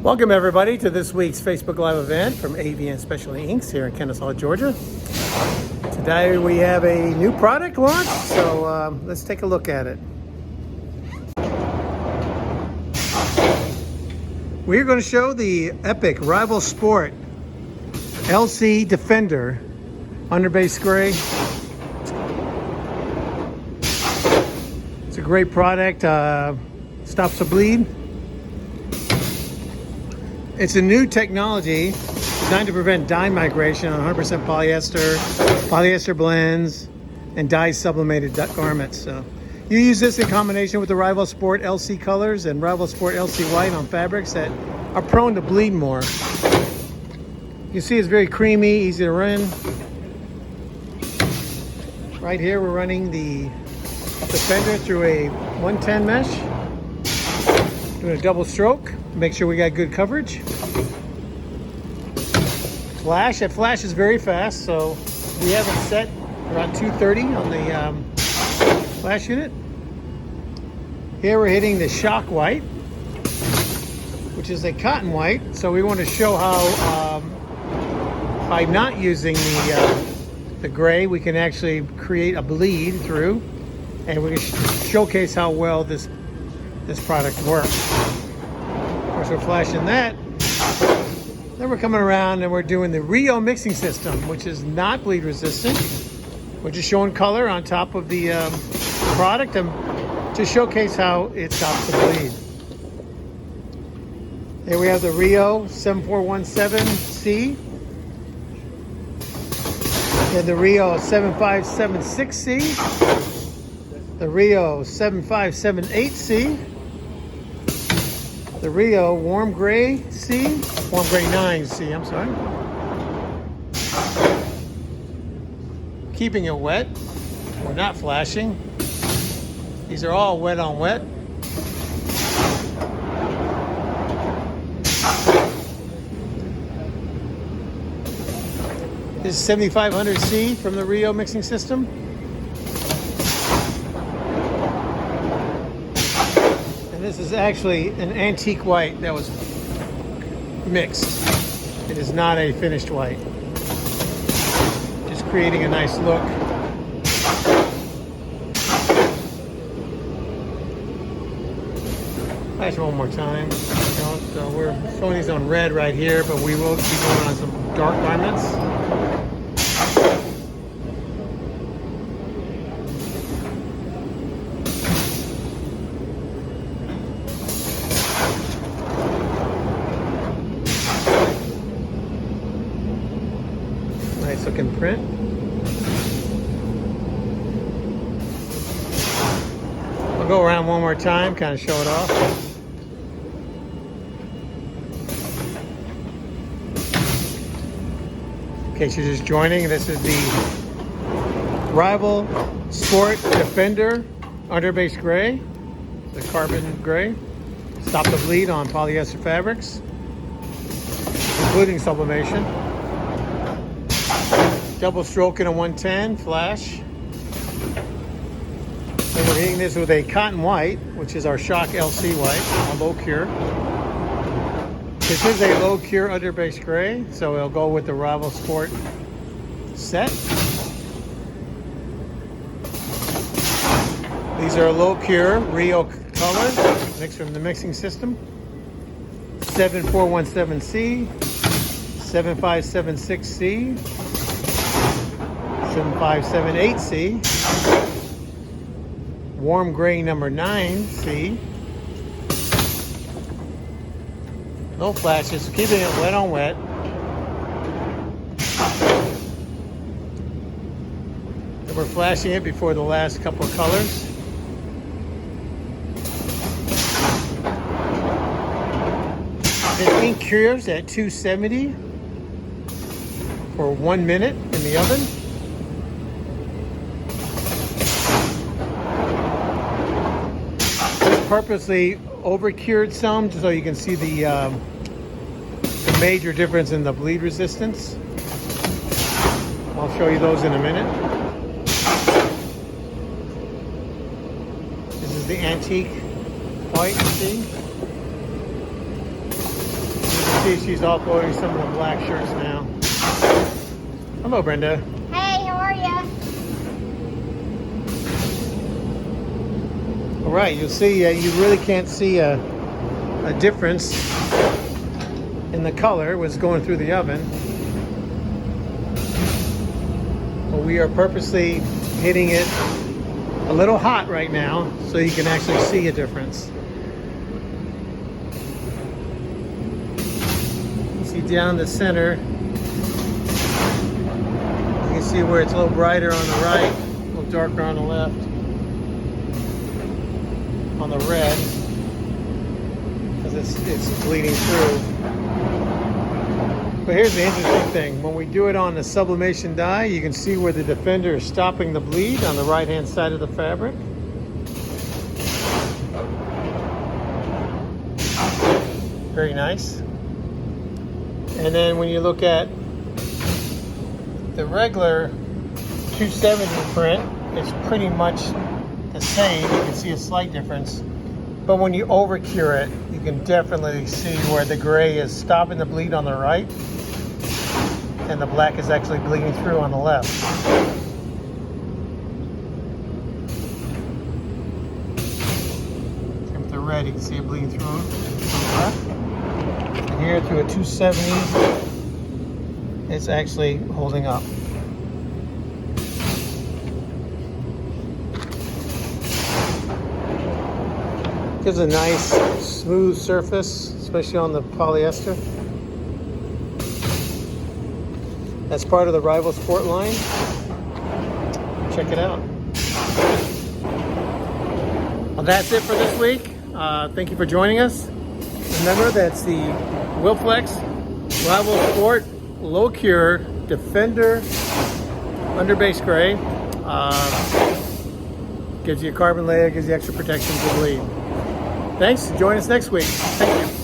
Welcome everybody to this week's Facebook Live event from AVN Specialty Inks here in Kennesaw, Georgia. Today we have a new product launch, so let's take a look at it. We're going to show the Epic Rival Sport LC Defender Underbase Gray. It's a great product, stops the bleed. It's a new technology designed to prevent dye migration on 100% polyester blends, and dye sublimated garments. So you use this in combination with the Rival Sport LC colors and Rival Sport LC white on fabrics that are prone to bleed more. You see it's very creamy, easy to run. Right here we're running the Defender through a 110 mesh. Doing a double stroke, make sure we got good coverage. Flash, it flashes very fast, so we have it set around 230 on the flash unit. Here we're hitting the shock white, which is a cotton white. So we want to show how by not using the gray, we can actually create a bleed through, and we can showcase how well this product works. Of course, we're flashing that. Then we're coming around and we're doing the Rio mixing system, which is not bleed resistant. We're just showing color on top of the product and to showcase how it stops the bleed. Here we have the Rio 7417C and the Rio 7576C, the Rio 7578C, the Rio Warm Gray 9C, I'm sorry. Keeping it wet, we're not flashing. These are all wet on wet. This is 7500C from the Rio mixing system. This is actually an antique white that was mixed. It is not a finished white. Just creating a nice look. Flash one more time. So we're showing these on red right here, but we will be going on some dark garments. Nice looking print. I'll go around one more time, kind of show it off. In case you're just joining, this is the Rival Sport Defender Underbase Gray, the carbon gray. Stop the bleed on polyester fabrics, including sublimation. Double stroke in a 110 flash. And we're hitting this with a cotton white, which is our Shock LC white, a low cure. This is a low cure underbase gray, so it'll go with the Rival Sport set. These are low cure Rio colors, mixed from the mixing system. 7417C, 7576C, 7578C, Warm Gray number 9C. No flashes, keeping it wet on wet. And we're flashing it before the last couple of colors. The ink cures at 270 for 1 minute in the oven. Purposely over cured some so you can see the major difference in the bleed resistance. I'll show you those in a minute. This is the antique white, see? see she's offloading some of the black shirts now. Hello, Brenda. Hey, how are ya? All right, you'll see you really can't see a difference in the color was going through the oven. But we are purposely hitting it a little hot right now so you can actually see a difference. See down the center, you can see where it's a little brighter on the right, a little darker on the left, on the red, because it's bleeding through. But here's the interesting thing. When we do it on the sublimation dye, you can see where the Defender is stopping the bleed on the right-hand side of the fabric. Very nice. And then when you look at the regular 270 print, it's pretty much the same. You can see a slight difference. But when you over cure it, you can definitely see where the gray is stopping the bleed on the right and the black is actually bleeding through on the left. Same with the red, you can see it bleeding through on the left. And here to a 270, it's actually holding up. Gives a nice smooth surface, especially on the polyester. That's part of the Rival Sport line. Check it out. Well, that's it for this week. Thank you for joining us. Remember, that's the Wilflex Rival Sport Low Cure Defender under base gray. Gives you a carbon layer, gives you extra protection to bleed. Thanks. Join us next week. Thank you.